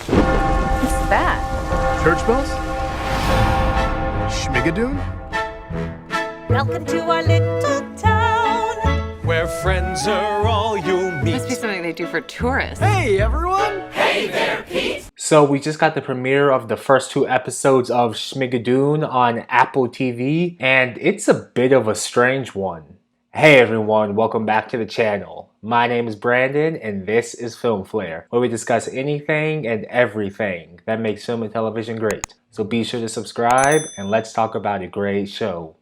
What's that? Church bells? Schmigadoon? Welcome to our little town, where friends are all you'll meet. Must be something they do for tourists. Hey, everyone! Hey there, Pete! So we just got the premiere of the first 2 episodes of Schmigadoon on Apple TV, and it's a bit of a strange one. Hey everyone, welcome back to the channel. My name is Brandon, and this is Film Flare, where we discuss anything and everything that makes film and television great. So be sure to subscribe, and let's talk about a great show.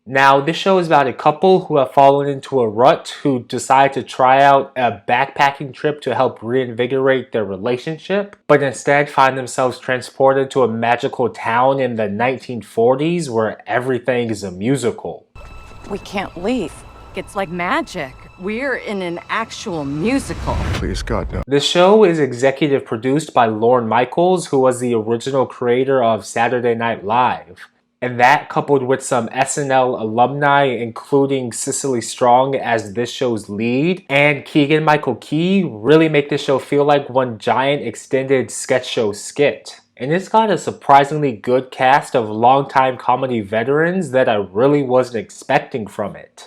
Now, this show is about a couple who have fallen into a rut who decide to try out a backpacking trip to help reinvigorate their relationship, but instead find themselves transported to a magical town in the 1940s where everything is a musical. We can't leave. It's like magic. We're in an actual musical. Please, God, no. The show is executive produced by Lorne Michaels, who was the original creator of Saturday Night Live. And that, coupled with some SNL alumni, including Cecily Strong as this show's lead, and Keegan-Michael Key, really make this show feel like one giant extended sketch show skit. And it's got a surprisingly good cast of longtime comedy veterans that I really wasn't expecting from it.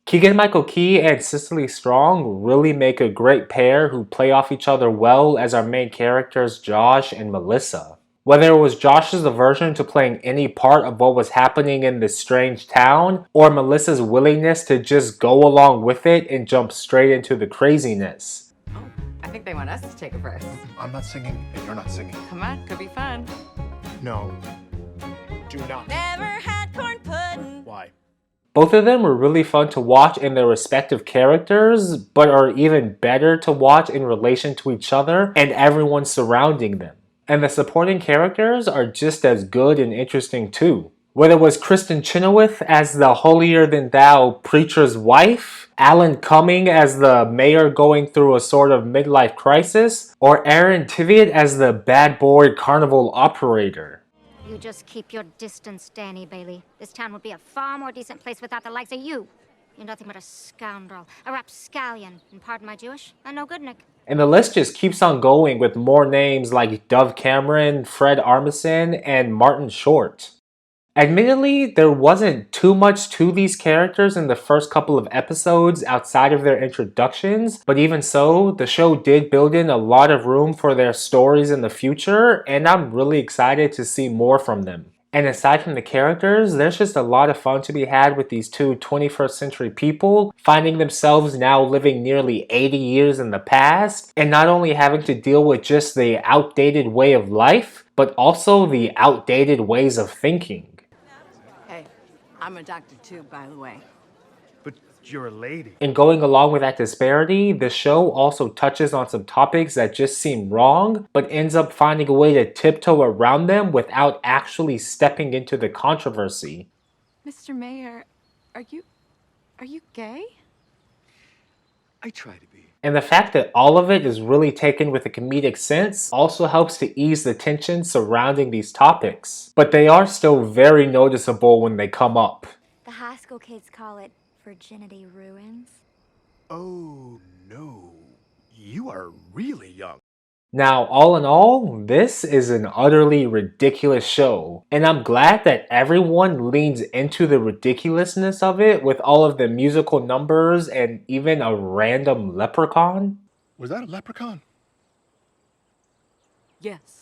Keegan-Michael Key and Cecily Strong really make a great pair who play off each other well as our main characters Josh and Melissa. Whether it was Josh's aversion to playing any part of what was happening in this strange town, or Melissa's willingness to just go along with it and jump straight into the craziness. Oh, I think they want us to take a verse. I'm not singing, and you're not singing. Come on, could be fun. No. Do not. never had corn pudding. Why? Both of them were really fun to watch in their respective characters, but are even better to watch in relation to each other and everyone surrounding them. And the supporting characters are just as good and interesting too. Whether it was Kristin Chenoweth as the holier-than-thou preacher's wife, Alan Cumming as the mayor going through a sort of midlife crisis, or Aaron Tveit as the bad boy carnival operator. You just keep your distance, Danny Bailey. This town would be a far more decent place without the likes of you. You're nothing but a scoundrel, a rapscallion, and pardon my Jewish, a no-goodnik. And the list just keeps on going with more names like Dove Cameron, Fred Armisen, and Martin Short. Admittedly, there wasn't too much to these characters in the first couple of episodes outside of their introductions, but even so, the show did build in a lot of room for their stories in the future, and I'm really excited to see more from them. And aside from the characters, there's just a lot of fun to be had with these two 21st century people, finding themselves now living nearly 80 years in the past, and not only having to deal with just the outdated way of life, but also the outdated ways of thinking. Hey, I'm a doctor too, by the way. But you're a lady. And going along with that disparity, the show also touches on some topics that just seem wrong, but ends up finding a way to tiptoe around them without actually stepping into the controversy. Mr. Mayor, are you gay? I try to be. And the fact that all of it is really taken with a comedic sense also helps to ease the tension surrounding these topics. But they are still very noticeable when they come up. The high school kids call it virginity ruins. Oh, no. You are really young. Now, all in all, this is an utterly ridiculous show, and I'm glad that everyone leans into the ridiculousness of it with all of the musical numbers and even a random leprechaun. Was that a leprechaun? Yes.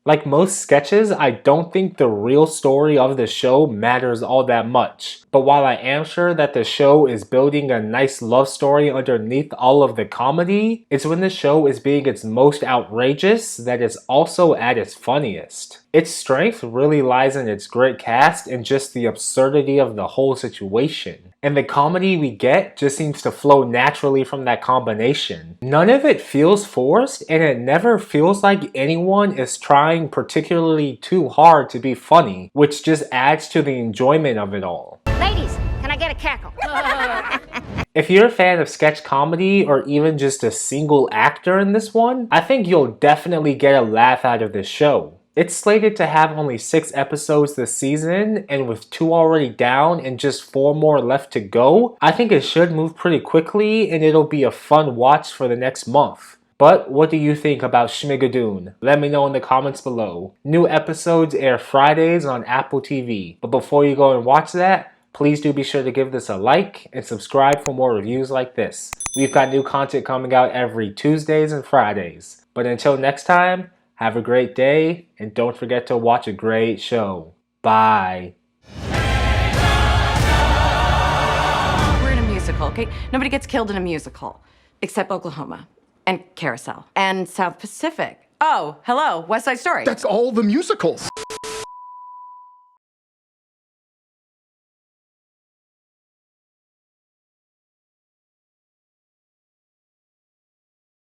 Like most sketches, I don't think the real story of the show matters all that much. But while I am sure that the show is building a nice love story underneath all of the comedy, it's when the show is being its most outrageous that it's also at its funniest. Its strength really lies in its great cast and just the absurdity of the whole situation. And the comedy we get just seems to flow naturally from that combination. None of it feels forced, and it never feels like anyone is trying particularly too hard to be funny, which just adds to the enjoyment of it all. Ladies, can I get a cackle? If you're a fan of sketch comedy or even just a single actor in this one, I think you'll definitely get a laugh out of this show. It's slated to have only 6 episodes this season, and with 2 already down and just 4 more left to go, I think it should move pretty quickly and it'll be a fun watch for the next month. But what do you think about Schmigadoon? Let me know in the comments below. New episodes air Fridays on Apple TV. But before you go and watch that, please do be sure to give this a like and subscribe for more reviews like this. We've got new content coming out every Tuesdays and Fridays. But until next time, have a great day and don't forget to watch a great show. Bye. We're in a musical, okay? Nobody gets killed in a musical. Except Oklahoma. And Carousel. And South Pacific. Oh, hello, West Side Story. That's all the musicals.